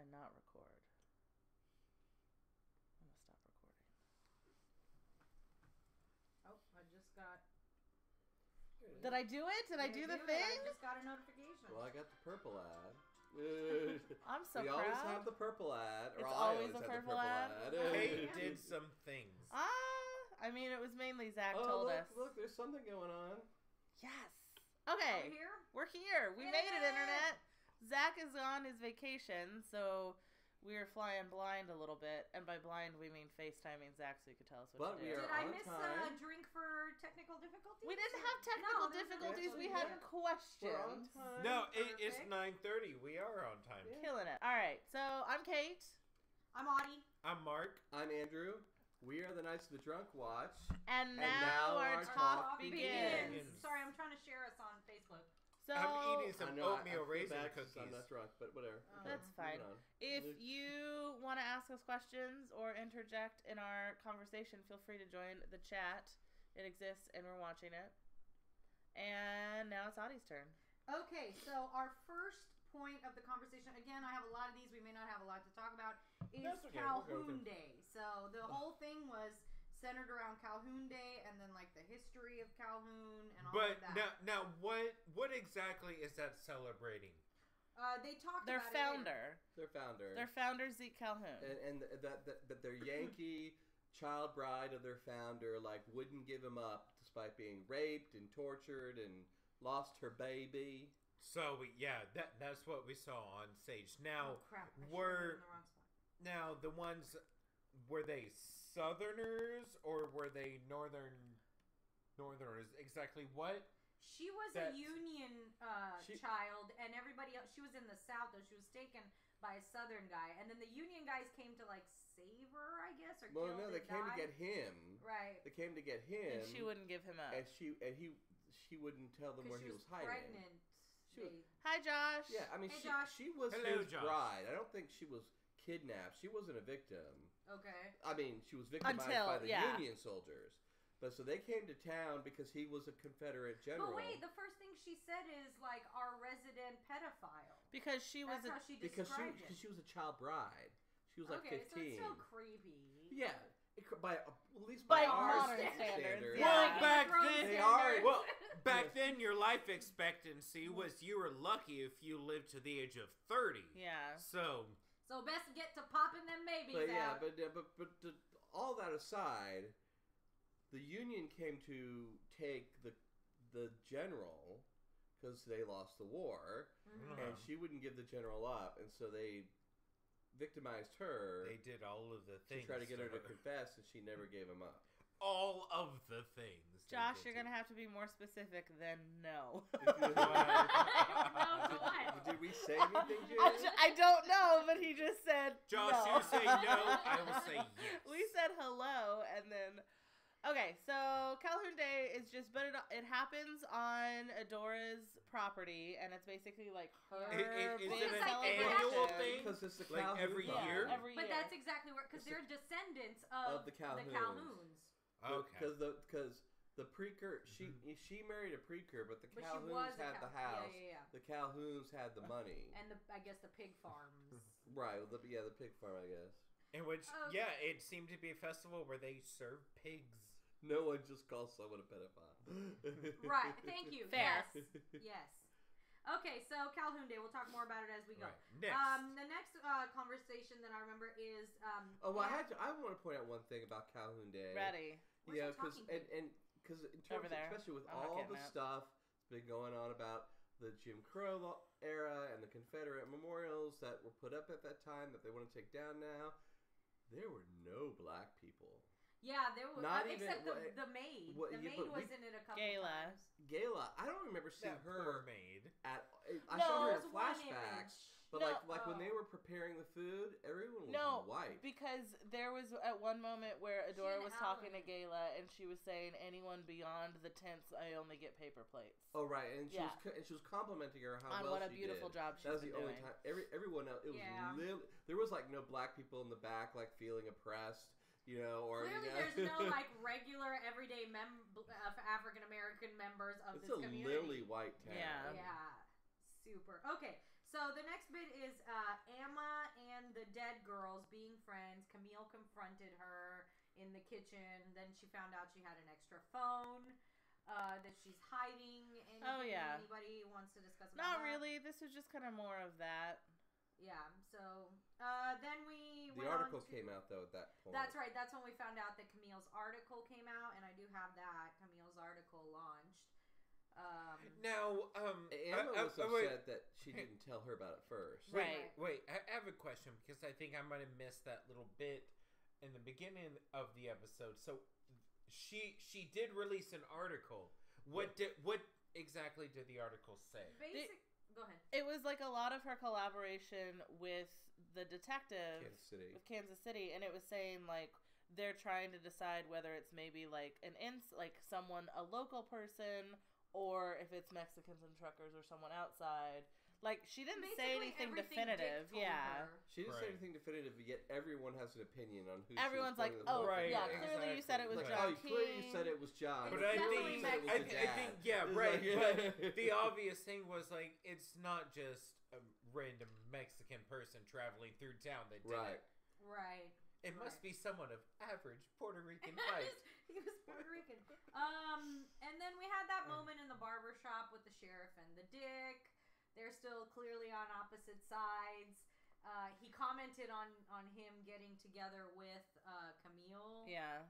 I not record? I'm going to stop recording. Oh, I just got... Did I do it? Did I do the thing? I just got a notification. Well, I got the purple ad. I'm so we proud. always have the purple ad. It's always a purple ad. Kate did some things. I mean, it was mainly Zach told look, us. Look, there's something going on. Yes. Okay. Are we here? We're here. We made it, Internet. Zach is on his vacation, so we are flying blind a little bit. And by blind, we mean FaceTiming Zach so he could tell us what to do. We are Did I on miss time. a drink for technical difficulties? We didn't have technical difficulties. We had questions. We're on time. No, it's 9:30. We are on time. Yeah. Killing it. All right. So I'm Kate. I'm Audie. I'm Mark. I'm Andrew. We are the Knights of the Drunk Watch. And now our talk begins. Sorry, I'm trying to share us on Facebook. So I'm eating some oatmeal I raisin feel bad cookies. 'cause I'm not drunk, but whatever. That's fine. If you want to ask us questions or interject in our conversation, feel free to join the chat. It exists, and we're watching it. And now it's Audie's turn. Okay, so our first point of the conversation, again, I have a lot of these, we may not have a lot to talk about, is Calhoun Day. So the whole thing was centered around Calhoun Day and then like the history of Calhoun and all of that. But now what exactly is that celebrating? They talked Their about founder. Their founder. Their founder, Zeke Calhoun. And that their Yankee child bride of their founder like wouldn't give him up despite being raped and tortured and lost her baby. So that's what we saw on stage. Now, Oh, crap. I should've been in the wrong spot. now the ones, were they Southerners or were they Northerners? Exactly what? She was a Union child, and everybody else. She was in the South, though. She was taken by a Southern guy, and then the Union guys came to like save her, I guess, or kill Well, no, they came to get him. Right. They came to get him. And she wouldn't give him up. And she wouldn't tell them where he was hiding. Pregnant. Hi, Josh. Yeah, I mean, Hey, Josh. she was Hello, his Josh. bride. I don't think she was kidnapped. She wasn't a victim. Okay. I mean, she was victimized by the Union soldiers. But so they came to town because he was a Confederate general. But wait, the first thing she said is like our resident pedophile. Because she was That's how she described because she was a child bride. She was like 15. So it's still creepy. Yeah. At least by our modern standards. Yeah. Well, back They then your life expectancy was you were lucky if you lived to the age of 30. Yeah. So best get to popping them babies out. But all that aside, the Union came to take the general because they lost the war, and she wouldn't give the general up, and so they victimized her. They did all of the things to try to get her to confess, and she never gave him up. All of the things. Josh, you're going to have to be more specific than no. Did we say anything, Jay? I don't know, but he just said Josh, no. you say no, I will say yes. We said hello, and then... Okay, so Calhoun Day is just... But it happens on Adora's property, and it's basically like her Is big it an celebration. annual thing? Because it's the like Calhoun every line. year? Every year. But that's exactly where, because they're descendants of the Calhouns. Okay. Because the Preacher, she married a Preacher, but the But she Calhouns was a had the house. Yeah. The Calhouns had the money. And I guess the pig farms. Right, well, the pig farm, I guess. In which, it seemed to be a festival where they served pigs. No one just calls someone a pedophile. Right, thank you. Fair. Yes. Okay, so Calhoun Day. We'll talk more about it as we go. Right. Next. The next conversation that I remember is... I want to point out one thing about Calhoun Day. Ready. Yeah, because in terms, especially with all the stuff that's been going on about the Jim Crow era and the Confederate memorials that were put up at that time that they want to take down now, there were no black people. Yeah, there was... Not except even... the maid. The maid was in it a couple Gayla. times. Gayla, I don't remember seeing That her poor maid. I saw her in There's one flashbacks. image. But when they were preparing the food, everyone was white. Because there was at one moment where Adora was talking to Alan. Gayla, and she was saying, "Anyone beyond the tents, I only get paper plates." Oh right, and she was complimenting her how well what a she beautiful did. job she's That was been the only doing. time. Everyone else, it was there was like no black people in the back like feeling oppressed. Or clearly there's no like regular everyday African American members of this community. It's a lily white town. Yeah. Yeah, super. Okay, so the next bit is Amma the dead girls being friends, Camille confronted her in the kitchen. Then she found out she had an extra phone that she's hiding. Anybody wants to discuss about Not that? really. This was just kind of more of that. Yeah, so then we The article came out, though, at that point. That's right. That's when we found out that Camille's article came out, and I do have that. Camille's article launched. Now, Emma was upset that she didn't tell her about it first. Right. Wait, I have a question, because I think I might have missed that little bit in the beginning of the episode. So, she did release an article. What exactly did the article say? Go ahead. It was like a lot of her collaboration with the detective Kansas Kansas City, and it was saying like they're trying to decide whether it's maybe like like someone, a local person, or if it's Mexicans and truckers or someone outside. Like, she didn't say anything definitive. Yeah. She didn't say anything definitive, but yet everyone has an opinion on who. Everyone's like, oh, right, yeah, clearly you said it was like, John King. Clearly you said it was John. But I think, yeah, right. But the obvious thing was, like, it's not just a random Mexican person traveling through town that did it. Right. It must be someone of average Puerto Rican height. He was Puerto Rican. And then we had that moment in the barber shop with the sheriff and the dick. They're still clearly on opposite sides. He commented on him getting together with Camille. Yeah.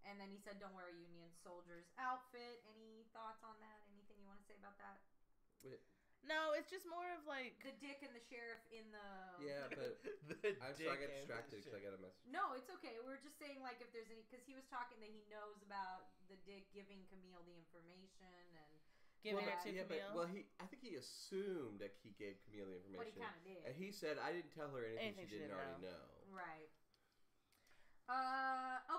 And then he said, don't wear a Union soldier's outfit. Any thoughts on that? Anything you want to say about that? No, it's just more of like... The dick and the sheriff in the... Yeah, but I'm sorry, I got distracted because I got a message. No, it's okay. We're just saying, like, if there's any... Because he was talking that he knows about the dick giving Camille the information and... Giving it to Camille? I think he assumed that he gave Camille the information. But he kind of did. And he said, I didn't tell her anything she didn't already know. Right.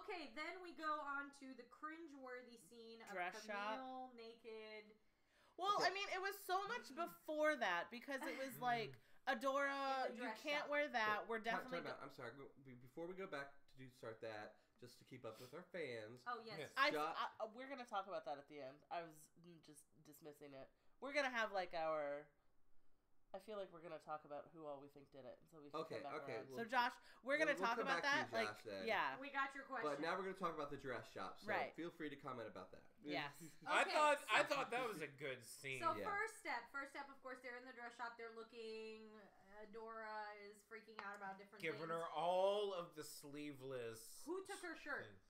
Okay, then we go on to the cringeworthy scene of Camille naked. Well, I mean, it was so much before that, because it was like, Adora, you can't wear that. We're definitely... I'm sorry. Before we go back to start that, just to keep up with our fans. Oh, yes. We're going to talk about that at the end. I was just dismissing it. We're going to have, like, our... I feel like we're going to talk about who all we think did it. So we can come back around. So, Josh, we're going to talk about that. Josh, then. Yeah. We got your question. But now we're going to talk about the dress shop. So feel free to comment about that. Yes. Okay, I thought that was a good scene. So first step, of course, they're in the dress shop. They're looking. Adora is freaking out about different things. Giving her all of the sleeveless. Who took her shirt?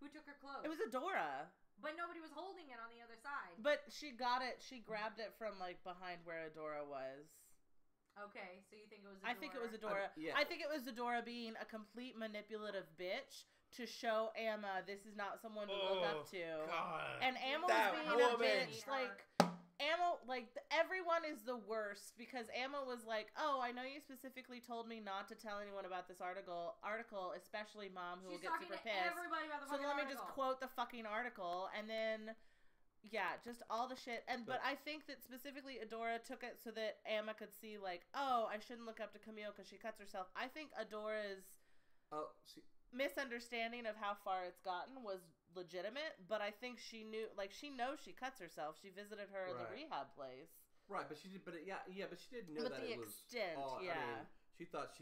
Who took her clothes? It was Adora. But nobody was holding it on the other side. But she got it. She grabbed it from, like, behind where Adora was. Okay, so you think it was Adora? I think it was Adora. Yeah. I think it was Adora being a complete manipulative bitch to show Emma this is not someone to look up to. God. And Emma was being a bitch. Like, Emma, like, everyone is the worst, because Emma was like, oh, I know you specifically told me not to tell anyone about this article, especially Mom, who will get super pissed. Everybody about the so let me just quote the fucking article, and then, yeah, just all the shit. But I think that specifically Adora took it so that Emma could see, like, oh, I shouldn't look up to Camille because she cuts herself. I think Adora's misunderstanding of how far it's gotten was legitimate, but I think she knew, like, she knows she cuts herself. She visited her in the rehab place. Right, but she did, but she didn't know that it was all, I mean, she thought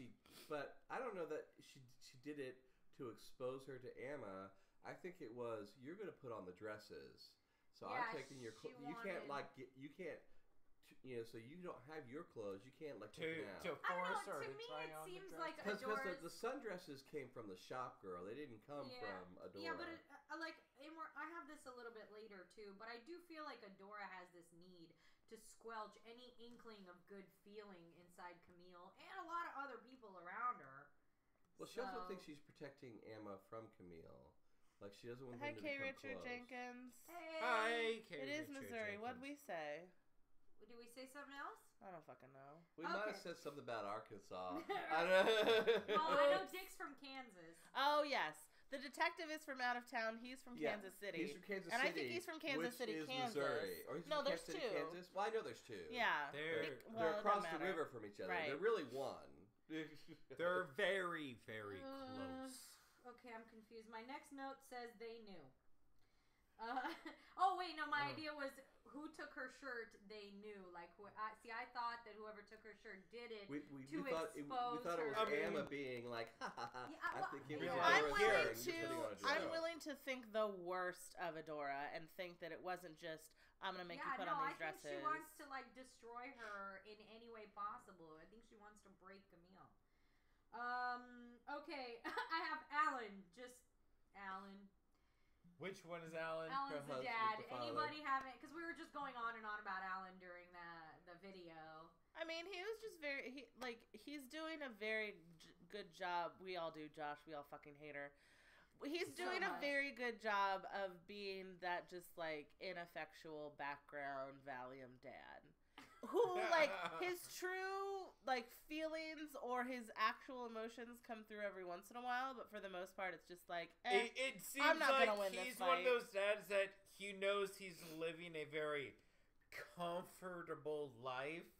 but I don't know that she did it to expose her to Emma. I think it was, you're going to put on the dresses. So I'm taking your clothes. You can't, like, so you don't have your clothes. You can't, like, take them out. To force her to to me, try it on seems the like dress. Adora's... Because the sundresses came from the shop girl. They didn't come from Adora. Yeah, but, I have this a little bit later, too, but I do feel like Adora has this need to squelch any inkling of good feeling inside Camille and a lot of other people around her. Well, she also thinks she's protecting Emma from Camille. Like, she doesn't want them to become Hi, K. Richard close. Jenkins. Hey! Hi, K. It is Missouri. Jenkins. What'd we say? Did we say something else? I don't fucking know. We might have said something about Arkansas. I don't know. Well, I know Dick's from Kansas. Oh, yes. The detective is from out of town. He's from Kansas City. He's from Kansas City. And I think he's from Kansas City, Kansas. Missouri. Or he's from there's Kansas City, two. Kansas? Well, I know there's two. Yeah. They're across the river from each other. Right. They're really one. They're very, very close. Okay, I'm confused. My next note says they knew. Oh wait, no. My idea was who took her shirt. They knew. Like, I thought that whoever took her shirt did it we to thought expose we thought it her. was Emma being like, ha ha ha. Yeah, I think it was I'm willing to think the worst of Adora and think that it wasn't just I'm gonna make you put on these dresses. I think she wants to like destroy her in any way possible. I think she wants to break Camille. Okay, I have Alan. Just Alan. Which one is Alan? Alan's the dad. Anybody have it? Because we were just going on and on about Alan during the video. I mean, he was just he's doing a very good job. We all do, Josh. We all fucking hate her. He's doing a very good job of being that just like ineffectual background Valium dad. Who like his true like feelings or his actual emotions come through every once in a while, but for the most part it's just like it seems I'm not like gonna win he's this one of fight. those dads that he knows he's living a very comfortable life.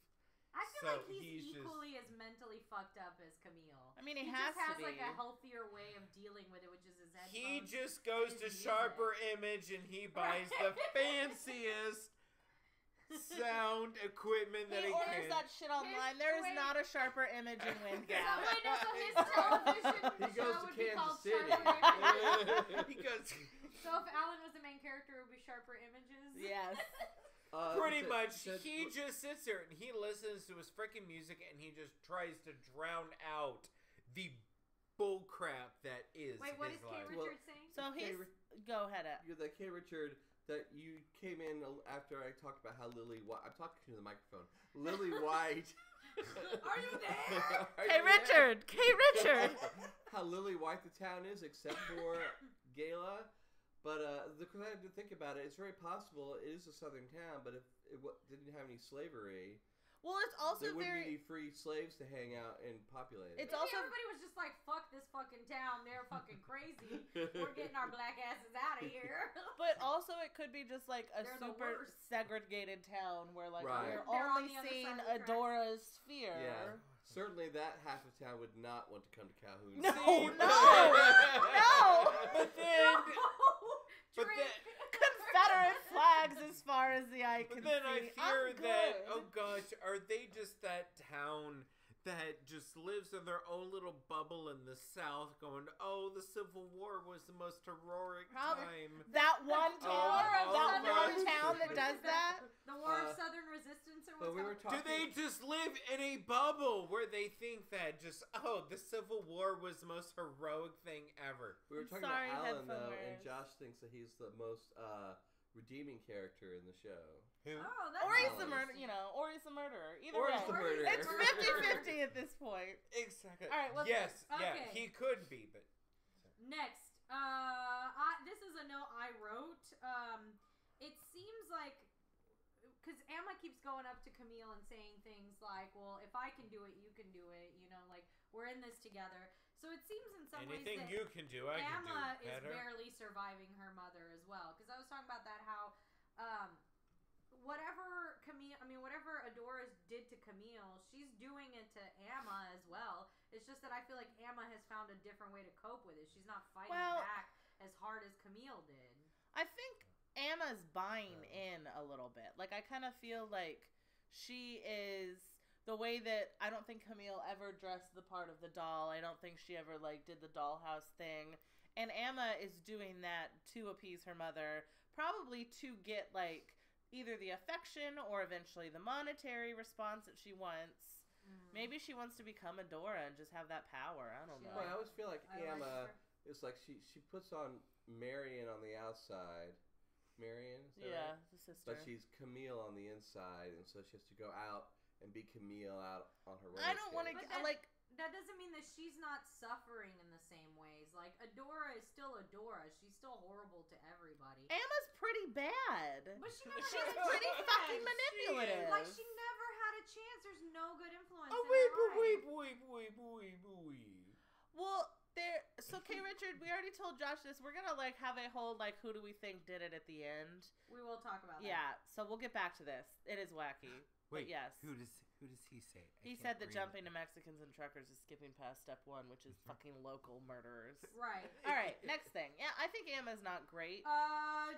I feel like he's equally as mentally fucked up as Camille. I mean, he has to be. Like a healthier way of dealing with it, which is his headphones. He just goes to Sharper Image and he buys the fanciest sound equipment that he orders can. that shit online. There is not a Sharper Image in Windgap. So his television He goes show to would be called Kansas City. Sharper Images. He goes. So if Alan was the main character, it would be Sharper Images. Yes. Pretty much, he just sits there and he listens to his freaking music and he just tries to drown out the bull crap that is Wait, what his is K. life. Richard saying? So go ahead. You're the K. Richard that you came in after I talked about how Lily White. I'm talking to the microphone. Lily White. Are you there? K. Richard. K. Richard. How Lily White the town is, except for Gala. But because I had to think about it, it's very possible it is a southern town, but if it didn't have any slavery, well, it's also there wouldn't be any free slaves to hang out and populate it. Maybe everybody was just like, fuck this fucking town, they're fucking crazy, we're getting our black asses out of here. But also it could be just like a They're super segregated town where like Right. we're They're only on the other seeing side of the Adora's sphere. Yeah. Certainly that half of town would not want to come to Calhoun. No. But then, Confederate flags as far as the eye can see. But then I fear that, oh gosh, are they just that town that just lives in their own little bubble in the South going, oh, the Civil War was the most heroic time. That one town that does that? The War of Southern Resistance or what's Do they just live in a bubble where they think that just, oh, the Civil War was the most heroic thing ever? We were talking about Alan, though, and Josh thinks that he's the most redeeming character in the show. Who? Oh, that's or he's the murderer, or he's the murderer. Either way. He's the murderer. It's 50-50 at this point. Exactly. All right, yeah, he could be, but... Next. This is a note I wrote. It seems like... Because Emma keeps going up to Camille and saying things like, well, if I can do it, you can do it. You know, like, we're in this together. So it seems in some ways anything that you can do, I can do Emma is better. barely surviving her mother as well. Because I was talking about that, how... whatever Adora did to Camille, she's doing it to Emma as well. It's just that I feel like Emma has found a different way to cope with it. She's not fighting back as hard as Camille did. I think Emma's buying in a little bit. Like, I kind of feel like she is... The way that I don't think Camille ever dressed the part of the doll. I don't think she ever, like, did the dollhouse thing. And Emma is doing that to appease her mother, probably to get, like, either the affection or eventually the monetary response that she wants. Maybe she wants to become Adora and just have that power. I don't know. Well, I always feel like Emma is like she puts on Marion on the outside. Marion? Is that right? The sister. But she's Camille on the inside, and so she has to go out and be Camille out on her roller I don't want to, like... That doesn't mean that she's not suffering in the same ways. Like, Adora is still Adora. She's still horrible to everybody. Emma's pretty bad. But she's pretty fucking manipulative. Like, she never had a chance. There's no good influence in her life. Boy. Well, so So, K. Richard, we already told Josh this. We're gonna like have a whole like who do we think did it at the end. We will talk about that. Yeah, so we'll get back to this. It is wacky. Wait, yes. Who does he say? He said that jumping to Mexicans and truckers is skipping past step 1, which is fucking local murderers. Right. All right, next thing. Yeah, I think Emma's not great.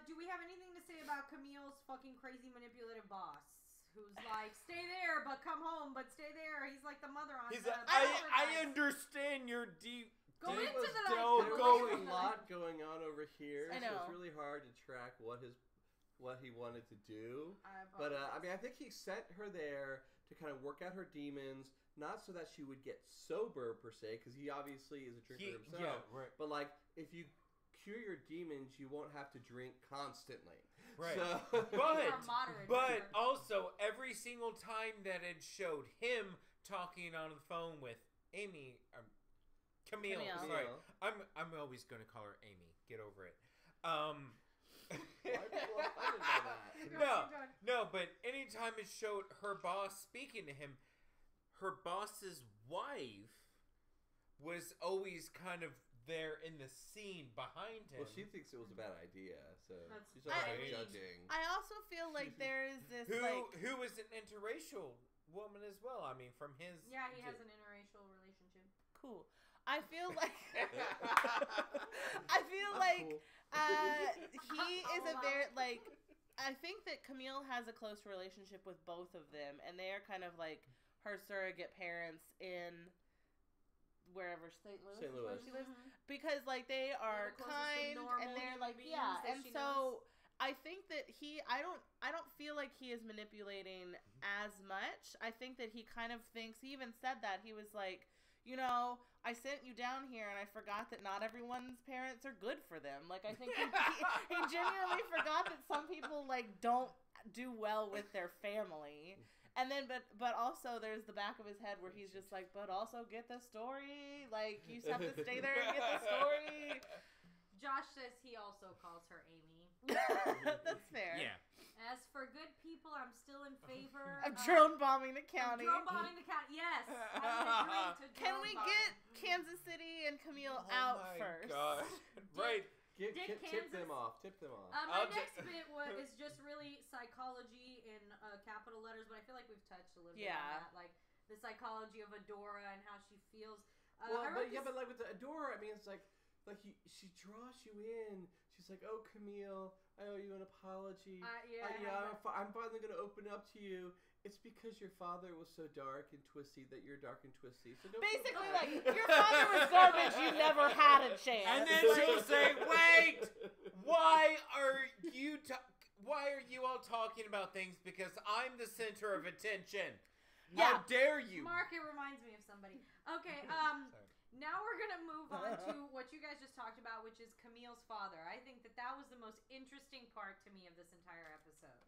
Do we have anything to say about Camille's fucking crazy manipulative boss? Who's like, stay there, but come home, but stay there. He's like the mother on. He's I understand your deep. Go into the There was a lot going on over here, I so know. it's really hard to track what he wanted to do. But I think he sent her there to kind of work out her demons, not so that she would get sober per se, because he obviously is a drinker himself. Yeah, right. But like, if you cure your demons, you won't have to drink constantly. Right. So, but also every single time that it showed him talking on the phone with Amy, Camille. Sorry, I'm always going to call her Amy. Get over it. why are people offended by that? No, but anytime it showed her boss speaking to him, her boss's wife was always kind of there in the scene behind him. Well, she thinks it was a bad idea, so she's I already mean, judging. I also feel like there is this who is an interracial woman as well. I mean, from his he has an interracial relationship. Cool. I feel like he is a very like. I think that Camille has a close relationship with both of them, and they are kind of like her surrogate parents in wherever St. Louis where she lives, because like they are kind and they're like and so I think that I don't feel like he is manipulating as much. I think that he kind of thinks, he even said that, he was like, you know, I sent you down here and I forgot that not everyone's parents are good for them. Like, I think he genuinely forgot that some people like don't do well with their family. And then, but also there's the back of his head where he's just like, but also get the story. Like, you just have to stay there and get the story. Josh says he also calls her Amy. That's fair. Yeah. As for good people, I'm still in favor of drone bombing the county. Drone bombing the county, yes. I would agree to Can we get Kansas City and Camille out first? God. Right. Tip them off. My next bit is just really psychology in capital letters, but I feel like we've touched a little bit on that, like the psychology of Adora and how she feels. But like with the Adora, I mean, it's like she draws you in. She's like, "Oh, Camille, I owe you an apology. I'm finally gonna open up to you. It's because your father was so dark and twisty that you're dark and twisty. So don't basically, like, your father was garbage. You never had a chance. And then she'll say, "Wait, why are you all talking about things? Because I'm the center of attention. How dare you?" Mark, it reminds me of somebody. Okay, now we're gonna move on to what you guys just talked about, which is Camille's father. I think that was the most interesting part to me of this entire episode.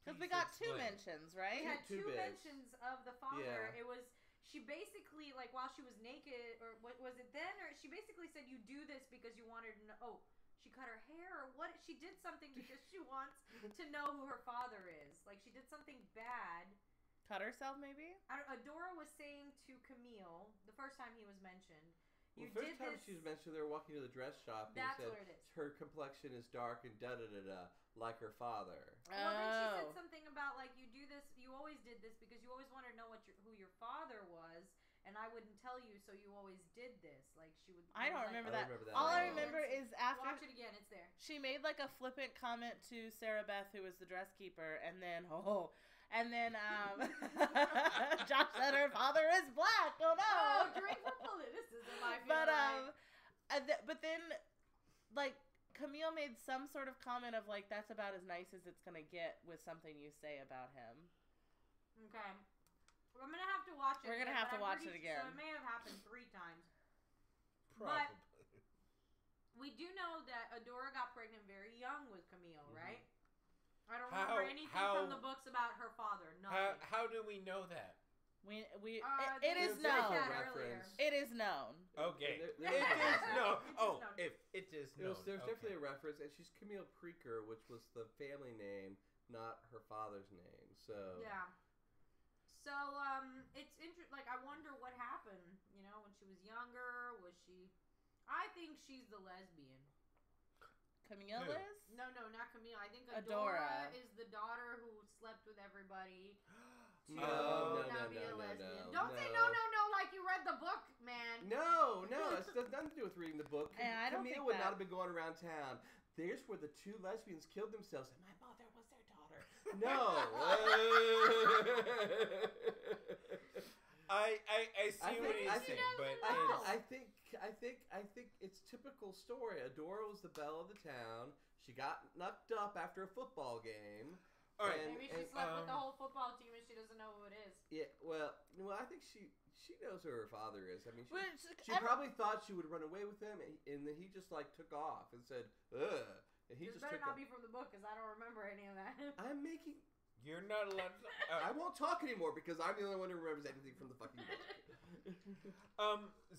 Because we got two mentions, right? We had two mentions of the father. Yeah. It was, she basically, like, while she was naked, or what was it then? Or she basically said, you do this because you wanted to know. She cut her hair, or what? She did something because she wants to know who her father is. Like, she did something bad. Cut herself, maybe? Adora was saying to Camille, the first time he was mentioned, the first time she was mentioned, they were walking to the dress shop, and that's said, where it is. Her complexion is dark and da-da-da-da, like her father. Well, then she said something about, like, you do this, you always did this because you always wanted to know who your father was, and I wouldn't tell you, so you always did this. Like, she would... I don't remember that. All I remember is after... Watch it again, it's there. She made, like, a flippant comment to Sarah Beth, who was the dress keeper, and then, Josh said her father is black. Oh, no. Oh, drink for politicism, I feel but then, like, Camille made some sort of comment of, like, that's about as nice as it's going to get with something you say about him. Okay. I'm going to have to watch it We're going to have to watch it again. So it may have happened 3 times. Probably. But we do know that Adora got pregnant very young with Camille, right? I don't remember anything from the books about her father. Nothing. How do we know that? It is known. It is known. Okay. It is known. Oh, if it is known. There's definitely a reference, and she's Camille Preaker, which was the family name, not her father's name. So yeah. So it's interesting. Like, I wonder what happened. You know, when she was younger, was she? I think she's the lesbian. Camille Who? is? No, not Camille. I think Adora. Adora is the daughter who slept with everybody. To No, not be a no, lesbian. no, Don't say no, like you read the book, man. No, it has nothing to do with reading the book. And I don't Camille think would that- not have been going around town. There's where the two lesbians killed themselves, and my mother was their daughter. No. I see what he's saying, but I think it's typical story. Adora was the belle of the town. She got knocked up after a football game. all right. Maybe she slept with the whole football team and she doesn't know who it is. Yeah, well, I think she knows who her father is. I mean, she Which, probably thought she would run away with him, and then he just like took off and said, "Ugh," and he This just better took not off. be from the book because I don't remember any of that. I'm making. You're not allowed to... I won't talk anymore because I'm the only one who remembers anything from the fucking book.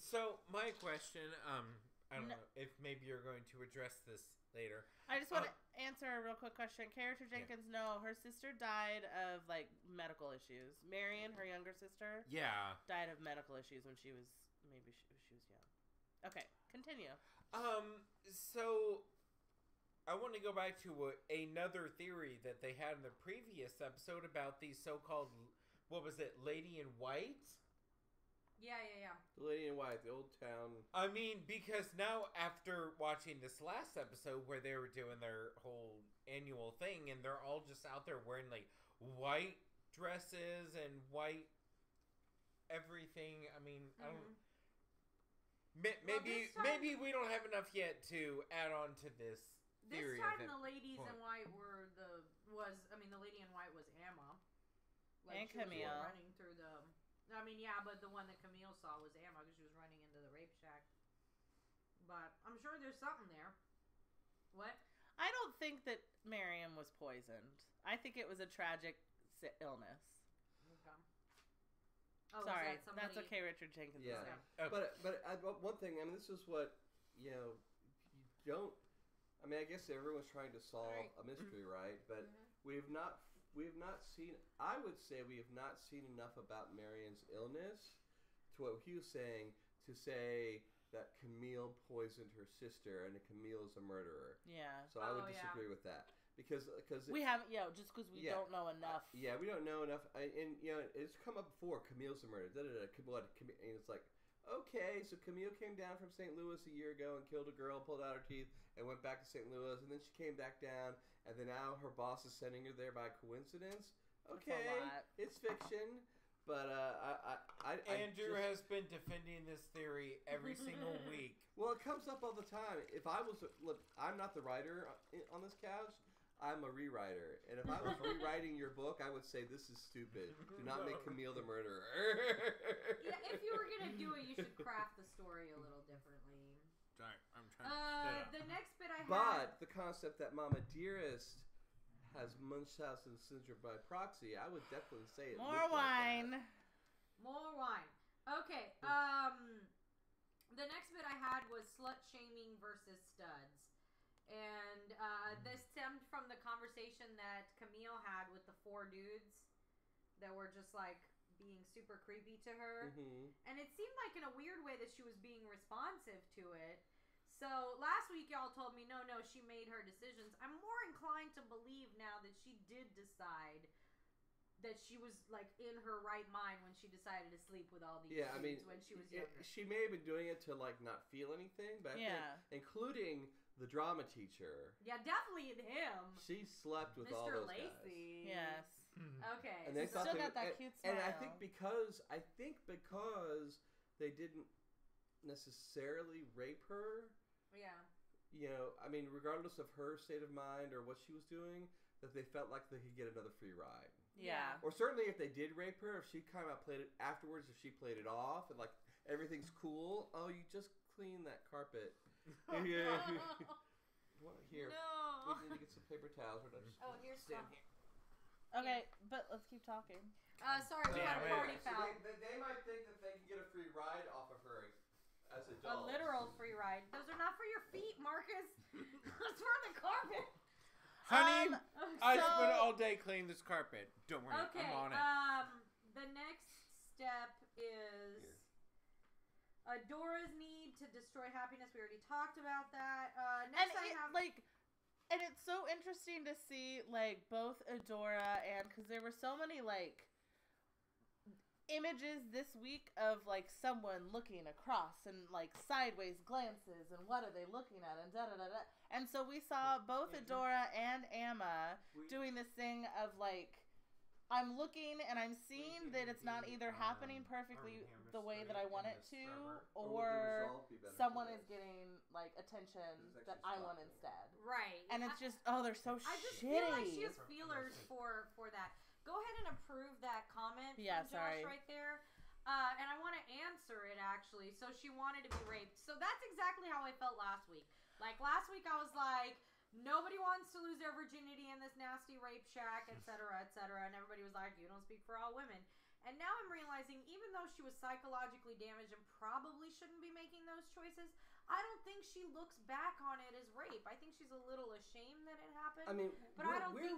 So my question, I don't No. know if maybe you're going to address this later. I just want to answer a real quick question. Character Jenkins, no, her sister died of like medical issues. Marion, her younger sister, Yeah. died of medical issues when she was she was young. Okay, continue. So I want to go back to another theory that they had in the previous episode about the so-called, what was it, Lady in White? Yeah. The Lady in White, the old town. I mean, because now after watching this last episode where they were doing their whole annual thing and they're all just out there wearing like white dresses and white everything. I mean, I don't. Maybe we don't have enough yet to add on to this theory. This time of it. the ladies in point. white were the lady in white was Emma. And she was Camille. running through the. I mean, yeah, but the one that Camille saw was Emma because she was running into the rape shack. But I'm sure there's something there. What? I don't think that Miriam was poisoned. I think it was a tragic illness. Okay. Oh, Sorry, was that somebody... that's okay. Richard Jenkins. Yeah. is saying. Okay. But one thing, I mean, this is what you don't. I mean, I guess everyone's trying to solve a mystery, right? But we have not seen. I would say we have not seen enough about Marion's illness to what he was saying to say that Camille poisoned her sister and that Camille is a murderer. Yeah. So I would disagree with that because we haven't. Just because we don't know enough. Yeah, we don't know enough, and it's come up before. Camille's a murderer. And it's like, okay, so Camille came down from St. Louis a year ago and killed a girl, pulled out her teeth, and went back to St. Louis, and then she came back down, and then now her boss is sending her there by coincidence. Okay, it's fiction, but Andrew has been defending this theory every single week. Well, it comes up all the time. If I was, look, I'm not the writer on this couch. I'm a rewriter, and if I was rewriting your book, I would say this is stupid. Do not make Camille the murderer. Yeah, if you were gonna do it, you should craft the story a little differently. Sorry, I'm trying The next bit I had. But the concept that Mama Dearest has Munchausen syndrome by proxy, I would definitely say it. More wine. More wine. Okay. The next bit I had was slut shaming versus studs. And this stemmed from the conversation that Camille had with the 4 dudes that were just like being super creepy to her. And it seemed like in a weird way that she was being responsive to it. So last week y'all told me no, she made her decisions. I'm more inclined to believe now that she did decide that she was like in her right mind when she decided to sleep with all these dudes when she was younger. She may have been doing it to like not feel anything, but I think, including the drama teacher. Yeah, definitely him. She slept with Mr. all those Lacey. guys. Yes. Okay. And they still got that cute smile. And I think because they didn't necessarily rape her. Yeah. I mean, regardless of her state of mind or what she was doing, that they felt like they could get another free ride. Yeah. Or certainly if they did rape her, if she kind of played it afterwards, if she played it off and like everything's cool. Oh, you just cleaned that carpet. Here. No. We need to get some paper towels. We're just here's stand some. here. Okay, but let's keep talking. Sorry, we had a party foul. They might think that they can get a free ride off of her as adults. A literal free ride. Those are not for your feet, Marcus. Those are on the carpet. Honey, I spent all day cleaning this carpet. Don't worry, Okay, I'm on it. The next step is Adora's need to destroy happiness. We already talked about that. Next, and it's so interesting to see like both Adora and because there were so many like images this week of like someone looking across and like sideways glances and what are they looking at and da da da da. And so we saw both Adora and Amma doing this thing of like. I'm looking and I'm seeing that it's not either happening perfectly the way that I want it to, or someone is getting like attention that I want instead. Right. And it's just they're so shitty. I just feel like she has feelers for that. Go ahead and approve that comment from Josh right there. And I want to answer it actually. So she wanted to be raped. So that's exactly how I felt last week. Like last week I was like, nobody wants to lose their virginity in this nasty rape shack, etc., etc. And everybody was like, you don't speak for all women. And now I'm realizing, even though she was psychologically damaged and probably shouldn't be making those choices, I don't think she looks back on it as rape. I think she's a little ashamed that it happened. I mean, but I don't think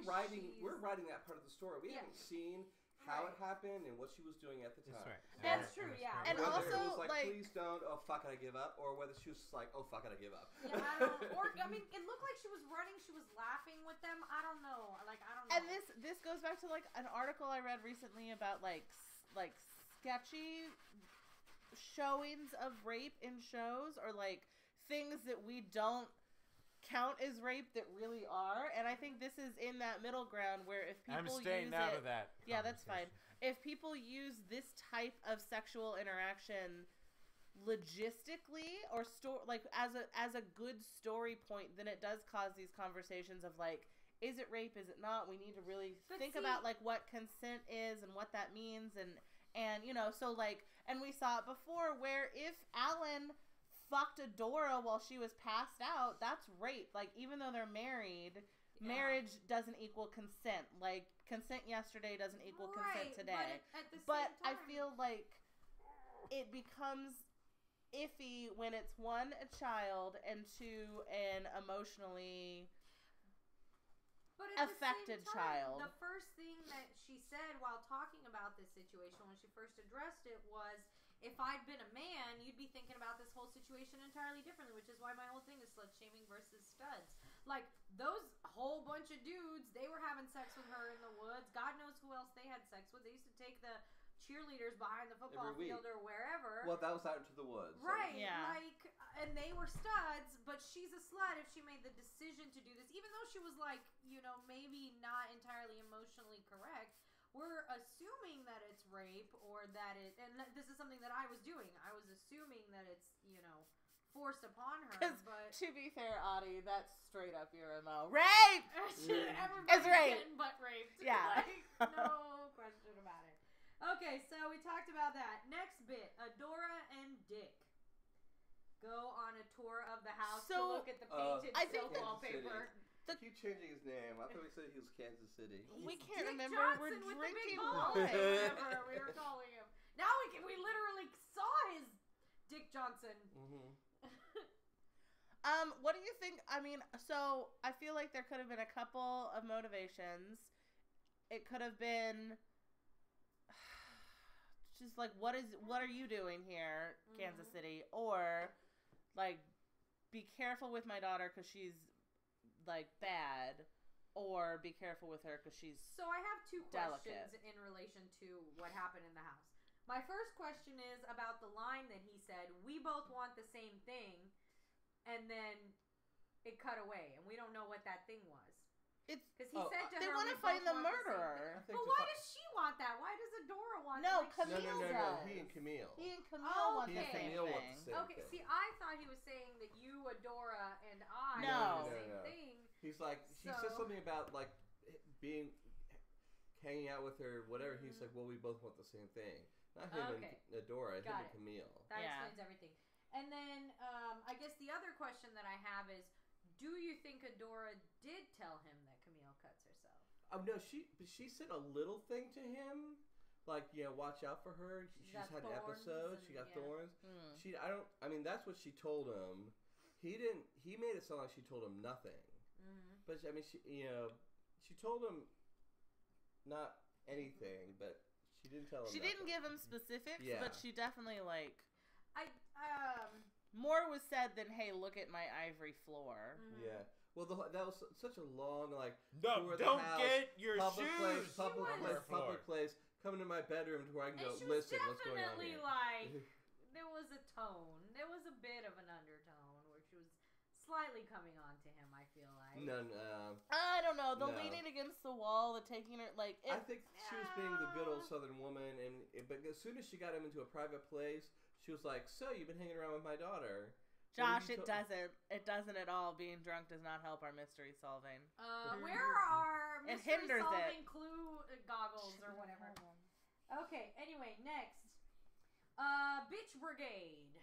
we're writing that part of the story. We haven't seen how it happened and what she was doing at the time. That's true, yeah. And whether also, it was like, please don't, oh fuck it, I give up, or whether she was just like, oh fuck it, I give up. Yeah, I don't. Or I mean, it looked like she was running, she was laughing with them. I don't know. Like I don't know. And this goes back to like an article I read recently about like sketchy showings of rape in shows or like things that we don't count as rape that really are, and I think this is in that middle ground where if people I'm staying out of that. Yeah, that's fine. If people use this type of sexual interaction logistically or like as a good story point, then it does cause these conversations of like, is it rape? Is it not? We need to really think about like what consent is and what that means, and you know, so like, and we saw it before where if Alan fucked Adora while she was passed out, that's rape. Like, even though they're married, marriage doesn't equal consent. Like, consent yesterday doesn't equal consent today. But I feel like it becomes iffy when it's one, a child, and two, an emotionally affected child. The first thing that she said while talking about this situation when she first addressed it was, if I'd been a man, you'd be thinking about this whole situation entirely differently, which is why my whole thing is slut shaming versus studs. Like, those whole bunch of dudes, they were having sex with her in the woods. God knows who else they had sex with. They used to take the cheerleaders behind the football field or wherever. Well, that was out into the woods. Right. So. Yeah. Like, and they were studs, but she's a slut if she made the decision to do this. Even though she was like, you know, maybe not entirely emotionally correct. We're assuming that it's rape or that it, and this is something that I was doing. I was assuming that it's, you know, forced upon her. But to be fair, Audie, that's straight up your MO. Rape! Everybody's getting butt raped. Yeah. Like, no question about it. Okay, so we talked about that. Next bit, Adora and Dick go on a tour of the house to look at the painted silk wallpaper. Keep changing his name. I thought we said he was Kansas City. We can't Dick remember. Johnson We're with drinking wine. wine. We were calling him. Now we literally saw his Dick Johnson. Mm-hmm. What do you think? I mean, so I feel like there could have been a couple of motivations. It could have been just like, what are you doing here, Kansas City? Or like, be careful with my daughter because she's like bad, or be careful with her because she's so I have two delicate. questions in relation to what happened in the house. My first question is about the line that he said, we both want the same thing, and then it cut away and we don't know what that thing was. It's because he said to they her, want to find the murderer. But why does she want that? Why does Adora want that? No, Camille does. He and Camille. Want the same thing. Okay, see, I thought he was saying that you, Adora, and I no. want the same thing. He's like, she said something about like hanging out with her, whatever. He's like, well, we both want the same thing. Not him and Adora, him and Camille. That explains everything. And then I guess the other question that I have is, do you think Adora did tell him that Camille cuts herself? No, she said a little thing to him, like, watch out for her. She's had episodes. She got thorns. I mean, that's what she told him. He made it sound like she told him nothing. Mm-hmm. But I mean, she told him not anything, but she didn't tell him. She didn't give him specifics, but she definitely like. More was said than, hey, look at my ivory floor. Mm-hmm. Yeah. Well, that was such a long, like, No, tour of the don't house, get your public shoes. public place. Come into my bedroom to where I can go, listen, what's going on here? Like, there was a tone. There was a bit of an undertone where she was slightly coming on to him, I feel like. No. I don't know. The No. leaning against the wall, the taking her, like... I think she was being the good old Southern woman, but as soon as she got him into a private place, she was like, so, you've been hanging around with my daughter. Josh, it doesn't. It doesn't at all. Being drunk does not help our mystery solving. Where are It mystery hinders solving it. clue goggles or whatever? Okay, anyway, next. Bitch Brigade.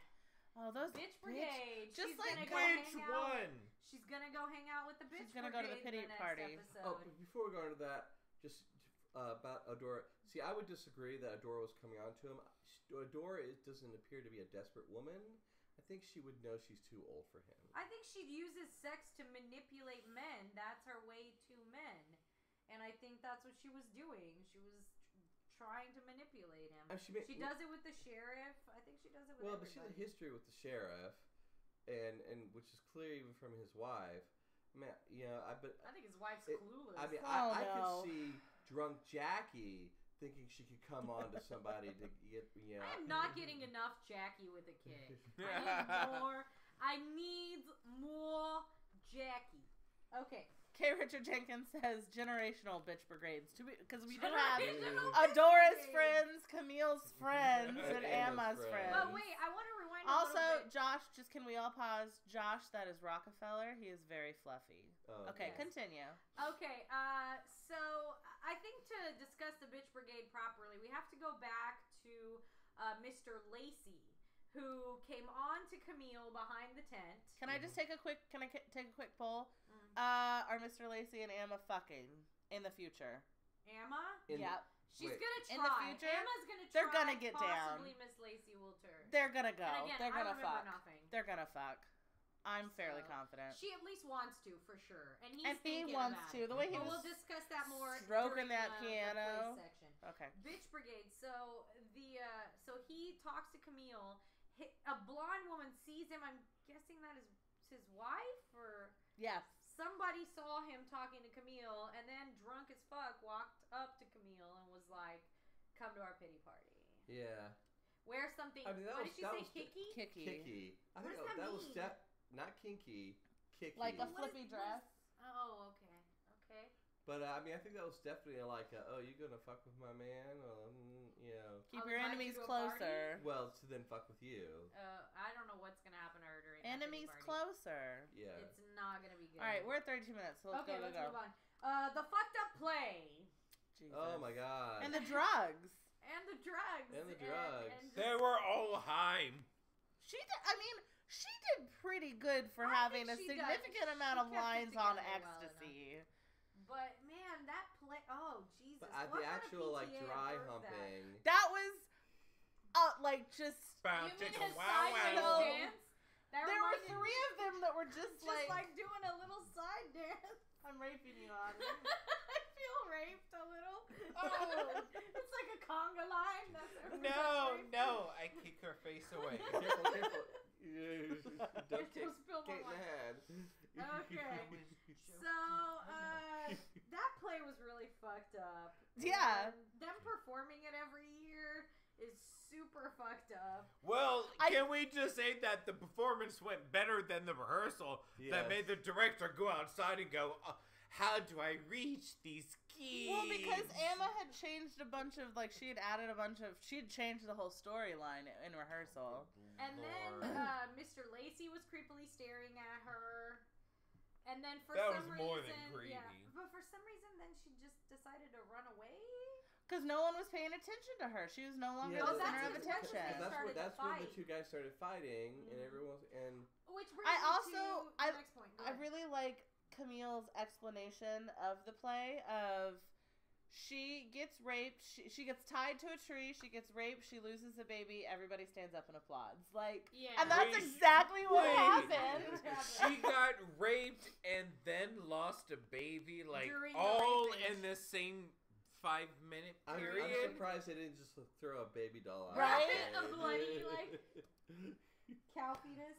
Oh, those Bitch Brigade. Just She's like gonna go Which hang out. one? She's gonna go hang out with the Bitch She's gonna go to the Brigade pity in the party. next Oh, episode. but before we go into that, just about Adora. See, I would disagree that Adora was coming on to him. Adora doesn't appear to be a desperate woman. I think she would know she's too old for him. I think she uses sex to manipulate men. That's her way to men. And I think that's what she was doing. She was trying to manipulate him. She does it with the sheriff. I think she does it with but she had a history with the sheriff, and which is clear even from his wife. Man, I think his wife's clueless. I mean, I could see drunk Jackie thinking she could come on to somebody to get, I am not getting enough Jackie with a K. I need more Jackie. Okay. K. Richard Jenkins says generational bitch brigades. Because we do have Generational Adora's bitch brigade. friends, Camille's friends, and Emma's Emma's friends. friends. But wait, I want to rewind Also, a little bit. Josh, can we all pause? Josh, that is Rockefeller. He is very fluffy. Oh, Okay, yes. continue. Okay, so I think to discuss the Bitch Brigade properly, we have to go back to Mr. Lacey, who came on to Camille behind the tent. Can I just take a quick poll? Are Mr. Lacey and Emma fucking in the future? Emma? Yep. She's gonna try. In the future, Emma's gonna try. they're gonna get down. Possibly Miss Lacey will turn. They're gonna go. And again, They're gonna I remember fuck. nothing. They're gonna fuck. I'm fairly So, confident. She at least wants to, for sure. And he's And he thinking wants about to. it. The way he But was we'll discuss that more stroking during that the piano. play section. Okay. Bitch Brigade. So so he talks to Camille. A blonde woman sees him. I'm guessing that is his wife, or Yes. somebody saw him talking to Camille, and then drunk as fuck walked up to Camille and was like, "Come to our pity party. Yeah. Wear something." I mean, what did she say? Kicky. Kicky. I What think does that that was mean? not kinky. Kicky. Like a What flippy is- dress. Oh, okay. But I mean, I think that was definitely like, you gonna fuck with my man? Keep I'll your invite enemies you to a closer. Well, to then fuck with you. I don't know what's gonna happen to her during that Enemies pity party. closer. Yeah. It's not gonna be good. All right, we're at 32 minutes. So let's okay, go. let's move on. The fucked up play Jesus. Oh my god. And the drugs. and the drugs And the drugs. and just- They were all high. She did pretty good for I having a think she significant does. amount She of kept it lines on together well ecstasy. But man, that play. Oh Jesus! But what the kind of actual like PTA dry birthed humping. That was, just. Bow, That? You mean chicka, his wow, sideways wow. wow. dance? That There were reminded 3 of them that were just just like doing a little side dance. I'm raping you on. I feel raped a little. Oh. It's like a conga line. That's No, I kick her face away. Careful. Don't Don't spill my Kate in the wine. head. Okay. So, that play was really fucked up. Yeah. And them performing it every year is super fucked up. Well, can we just say that the performance went better than the rehearsal? That Yes. made the director go outside and go, how do I reach these keys? Well, because Emma had changed a bunch of, she had changed the whole storyline in rehearsal. And then Mr. Lacey was creepily staring at her. And then for That some was reason, more than creepy. but for some reason, then she just decided to run away. Because no one was paying attention to her. She was no longer Yeah, the that's center of what- attention. that's That's when started to the fight. two guys started fighting, and Mhm. everyone was, and Which brings I me also- to the next point. Go I ahead. really like Camille's explanation of the play of she gets raped, she gets tied to a tree, she gets raped, she loses a baby, everybody stands up and applauds. Yeah. And that's Wait, exactly what wait. happened. She got raped and then lost a baby, During the all raping. in the same 5-minute I'm period. surprised they didn't just throw a baby doll out. Right? A bloody, Cow fetus.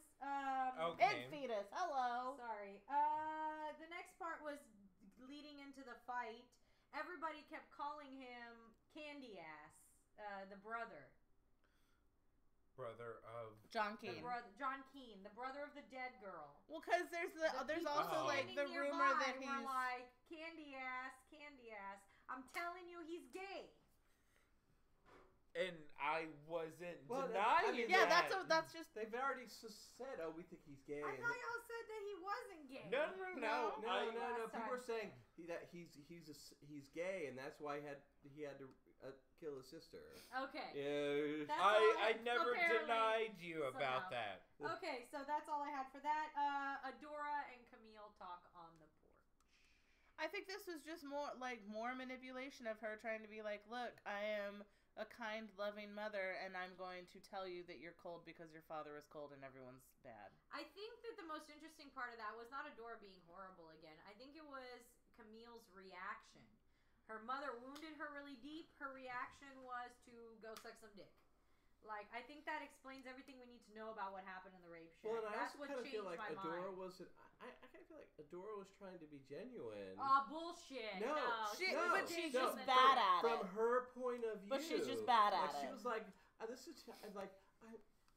Okay. Egg fetus. Hello. Sorry. The next part was leading into the fight. Everybody kept calling him Candy Ass, the brother. Brother of John Keane. John Keane, the brother of the dead girl. Well, because there's also like the rumor that he's like Candy Ass. I'm telling you, he's gay. And I wasn't denying that. Yeah, that's just they've already said, "Oh, we think he's gay." I thought y'all said that he wasn't gay. No. People were saying that he's gay, and that's why he had to kill his sister. Okay. Yeah. I never denied you about that. Okay, so that's all I had for that. Adora and Camille talk on the porch. I think this was just more manipulation of her trying to be like, look, I am a kind, loving mother, and I'm going to tell you that you're cold because your father is cold and everyone's bad. I think that the most interesting part of that was not Adora being horrible again. I think it was Camille's reaction. Her mother wounded her really deep. Her reaction was to go suck some dick. Like, I think that explains everything we need to know about what happened in the rape shack. Well, and That's I what also kind of changed feel like my Adora mind. wasn't. I kind of feel like Adora was trying to be genuine. Oh, bullshit. No, but she's just just bad at it. From her point of view. But she's just bad at it. She was like,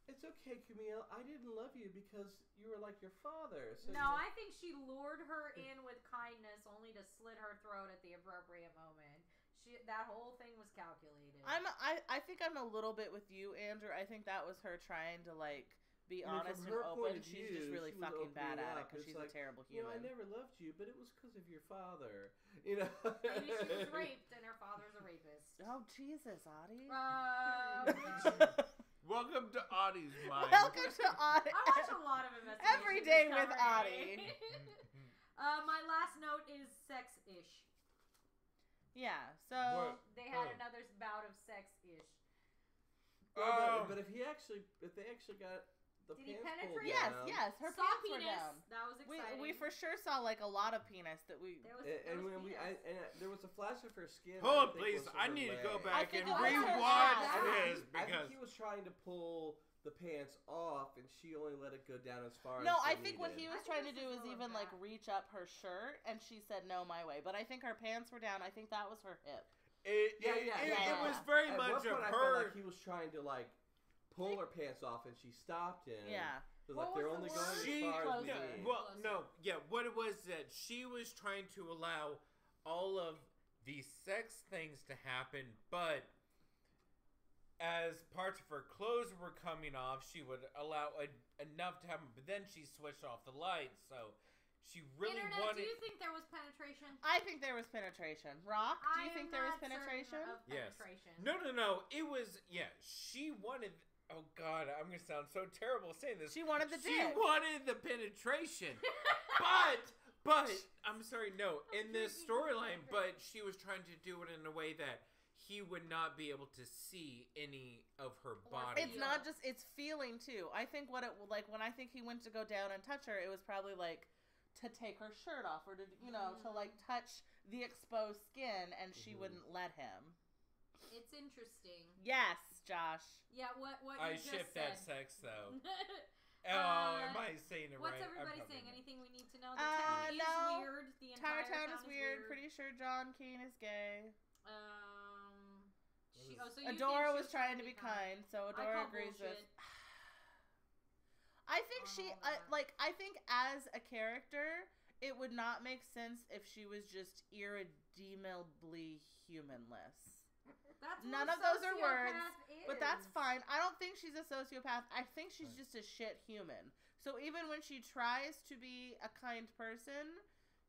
it's okay, Camille. I didn't love you because you were like your father. So No, I think she lured her in with kindness only to slit her throat at the appropriate moment. That whole thing was calculated. I think I'm a little bit with you, Andrew. I think that was her trying to be honest and open. She's just really fucking bad at it because she's a terrible human. I never loved you, but it was because of your father. You know. Maybe she was raped and her father's a rapist. Oh Jesus, Audie. Welcome to Audie's mind. Welcome to Audie. I watch a lot of investigations. Every day with Audie. My last note is sex-ish. Yeah, so they had another bout of sex-ish. But if they actually got the Did he pants pulled penetrate? down, Yes, her Saw pants penis. were down. That was exciting. We for sure saw a lot of penis that we. There was there was a flash of her skin. Hold on, please. I need to go back and think it was her rewatch ass. this I because think he was trying to pull the pants off, and she only let it go down as far as. No, I they think what needed. he was trying to do is even reach up her shirt, and she said no, my way. But I think her pants were down. I think that was her hip. it was very At much one of point, I her. felt like he was trying to pull her pants off, and she stopped him. Yeah. So What they're was only the going word? as far as we Closer. need. What it was that she was trying to allow all of these sex things to happen, but as parts of her clothes were coming off, she would allow enough to happen, but then she switched off the lights, so she really Internet, wanted... do you think there was penetration? I think there was penetration. Rock, do you think there was penetration? Yes. Penetration. No. It was, she wanted... Oh, God, I'm going to sound so terrible saying this. She wanted the dick. She wanted the penetration. but, I'm sorry, no. In this storyline, but she was trying to do it in a way that he would not be able to see any of her body. It's not just, it's feeling too. I think when I think he went to go down and touch her, it was probably to take her shirt off or to, to touch the exposed skin, and she wouldn't let him. It's interesting. Yes, Josh. Yeah, what I you just shipped said. that sex, though. Am I saying it What's right? everybody saying? Anything we need to know? The town is weird. The entire Town is weird. Pretty sure John Keane is gay. So you Adora think was trying to be kind, so Adora agrees with. I think I think as a character, it would not make sense if she was just irredeemably humanless. None of those are words, but that's fine. I don't think she's a sociopath. I think she's just a shit human. So even when she tries to be a kind person,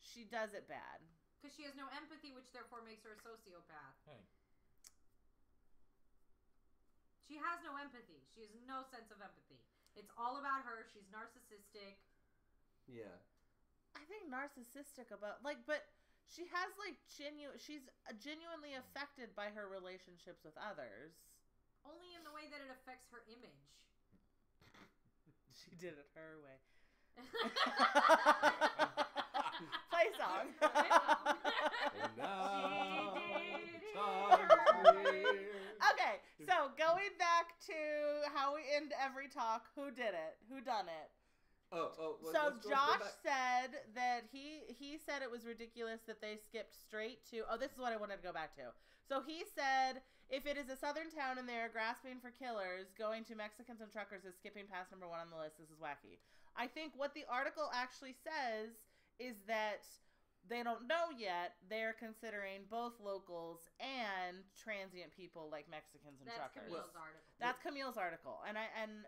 she does it bad. Because she has no empathy, which therefore makes her a sociopath. Hey. She has no empathy. She has no sense of empathy. It's all about her. She's narcissistic. Yeah. I think narcissistic about but she has she's genuinely affected by her relationships with others. Only in the way that it affects her image. She did it her way. Play song. And now She did the time is near. Okay, So, going back to how we end every talk, who did it? Who done it? So Josh said that he said it was ridiculous that they skipped straight to... Oh, this is what I wanted to go back to. So he said, if it is a southern town and they are grasping for killers, going to Mexicans and truckers is skipping past number 1 on the list. This is wacky. I think what the article actually says is that they don't know yet. They're considering both locals and transient people like Mexicans and truckers. Camille's article. That's Camille's article. And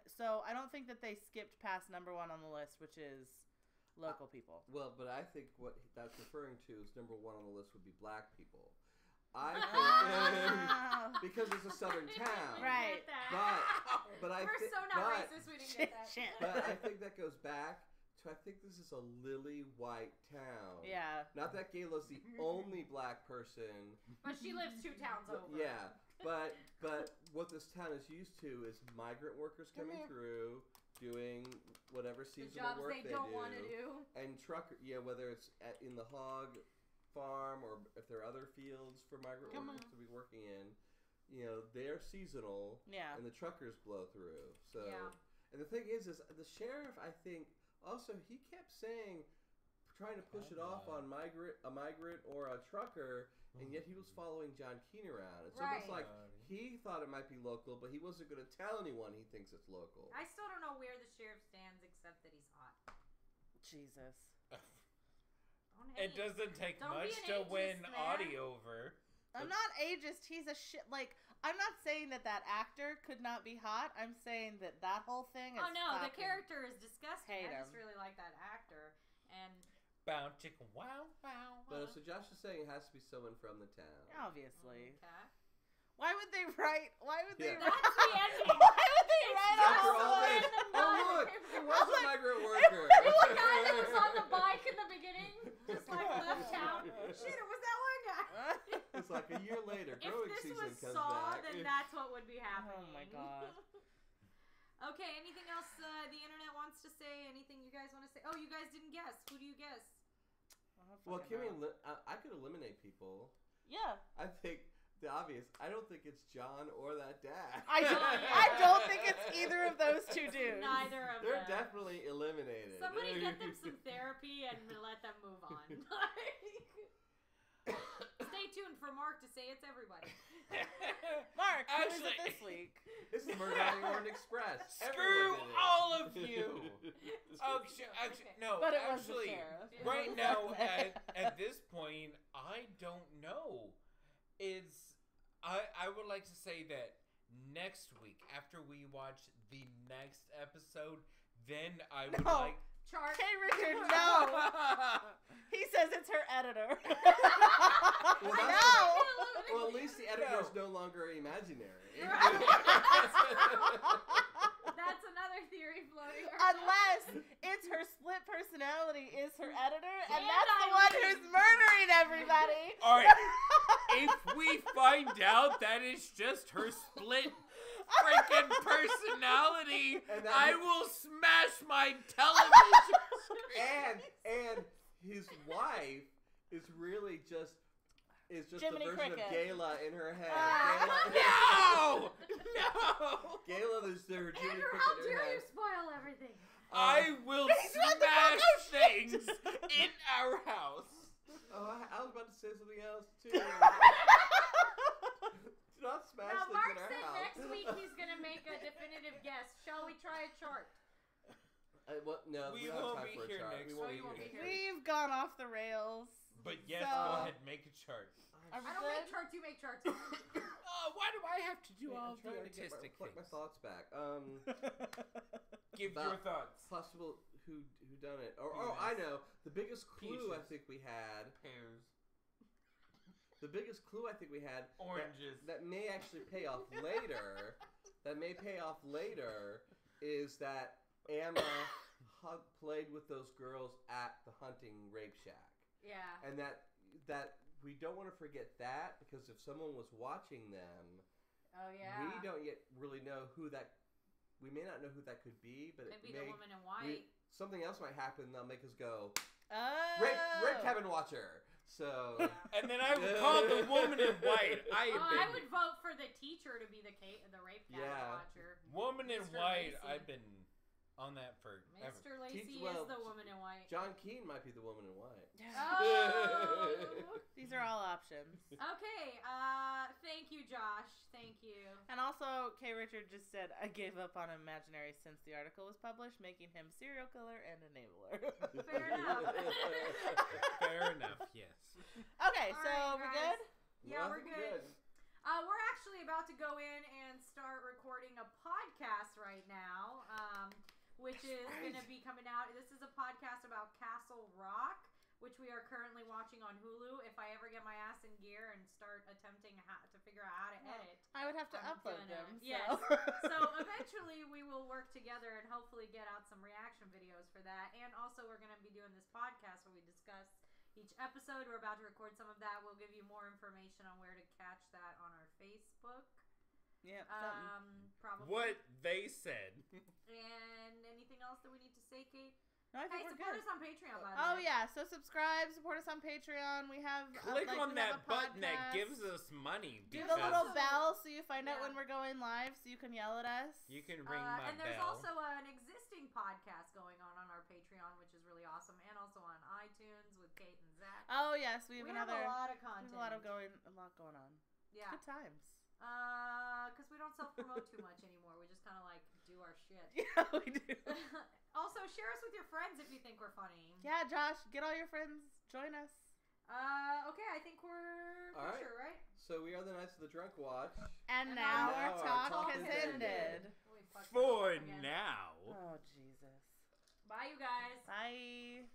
so I don't think that they skipped past number 1 on the list, which is local people. Well, but I think what that's referring to is number 1 on the list would be black people. I think because it's a southern town, right? But I we're so not racist. We didn't get that. But I think that goes back to I think this is a lily white town. Yeah. Not that Gayla's the only black person, but she lives 2 towns over. Yeah, but what this town is used to is migrant workers coming through, doing whatever seasonal work they don't want to do, and trucker. Yeah, whether it's in the hog farm or if there are other fields for migrant workers to be working in, they're seasonal. Yeah. And the truckers blow through. So, and the thing is the sheriff, I think, also he kept saying, trying to push it off on a migrant or a trucker, and yet he was following John Keene around. It's almost like he thought it might be local, but he wasn't going to tell anyone he thinks it's local. I still don't know where the sheriff stands, except that he's hot. Jesus. It doesn't take much to win Audie over. I'm not ageist. He's a shit. Like, I'm not saying that actor could not be hot. I'm saying that whole thing is. Oh no, the character is disgusting. I just him. really like that actor. And bow chicken wow wow. But so Josh is saying it has to be someone from the town. Obviously. Okay. Why would they write? That's the ending. Why would they write look, it was a migrant worker. The guy that was on the bike in the beginning, just like left town. Shit, it was that one guy. It's like a year later, growing season comes Saw, back. then that's what would be happening. Oh my god. Okay, anything else the internet wants to say? Anything you guys want to say? Oh, you guys didn't guess. Who do you guess? Well, I could eliminate people. Yeah. I think the obvious. I don't think it's John or that dad. I don't think it's either of those two dudes. Neither of them. They're definitely eliminated. Somebody get them some therapy and let them move on. Stay tuned for Mark to say it's everybody. Mark, who is it this week? This is Murder on the Orient Express. Screw all of you. Actually, no. But it actually, was the sheriff. Right now, at this point, I don't know. I would like to say that next week, after we watch the next episode, then I would like... Chart. Hey, Richard, no. He says it's her editor. Well, at least the editor is no longer imaginary. That's another theory floating around. Unless it's her split personality is her editor, and that's the one who's murdering everybody. All right. If we find out that it's just her split freaking personality, I will smash my television screen. And his wife is really just Jiminy the version Cricket. of Gayla in her head. No! Gayla is her Jiminy Andrew, Cricket how in her dare head. you spoil everything? I will smash things in our house. Oh, I was about to say something else too. Do not smash Now, things Mark in our said house. next week he's going to make a definitive guess. Shall we try a chart? No, We don't won't have be time for a here chart. next We week. won't be here. We've gone off the rails. But yes, So- go ahead and make a chart. I don't make charts, you make charts. Why do I have to do all I'm the trying to artistic collect my things? thoughts back. Give your thoughts. Possible who done it? Oh, I know. The biggest clue I think we had. Pears. The biggest clue I think we had. Oranges. That may actually pay off later. Is that Emma played with those girls at the hunting rape shack. Yeah. And that we don't want to forget that, because if someone was watching them, Oh, yeah. we don't yet really know who that. We may not know who that could be, but Maybe it may, the woman in white. something else might happen that'll make us go, Oh. rape cabin watcher. So. And then I would call the woman in white. I would vote for the teacher to be the rape cabinet watcher. Woman in Mr. white. Lacey. I've been on that for Mr. Lacey is the woman in white. John Keane might be the woman in white. Oh! These are all options. Okay. Thank you, Josh. Thank you. And also, K. Richard just said, I gave up on Imaginary since the article was published, making him serial killer and enabler. Fair enough. Fair enough, yes. Okay, All so right, we guys. good? Yeah, we're good. We're actually about to go in and start recording a podcast right now, which is going to be coming out. This is a podcast about Castle Rock, which we are currently watching on Hulu. If I ever get my ass in gear and start attempting to figure out how to edit, I would have to upload them. So. Yes. So eventually we will work together and hopefully get out some reaction videos for that. And also we're going to be doing this podcast where we discuss each episode. We're about to record some of that. We'll give you more information on where to catch that on our Facebook. Yeah. Probably. What they said. And anything else that we need to say, Kate? No, I think Hey, we're support good. us on Patreon, by the Oh way. yeah, so subscribe, support us on Patreon. We have Click on we have that a button that podcast. gives us money. Do the because little bell so you find out Yeah. when we're going live, so you can yell at us. You can ring my and there's bell. also an existing podcast going on our Patreon, which is really awesome, and also on iTunes with Kate and Zach. Oh yes, we have We another. have a lot of We content. have a lot going on. Yeah. Good times. Because we don't self-promote too much anymore. We just kind of like do our shit. Yeah, we do. Also, share us with your friends if you think we're funny. Yeah, Josh, get all your friends. Join us. Okay, I think we're All right. sure, right? So we are the Knights of the Drunk Watch. And now now our talk has ended. We fucked For up again. now. Oh Jesus. Bye, you guys. Bye.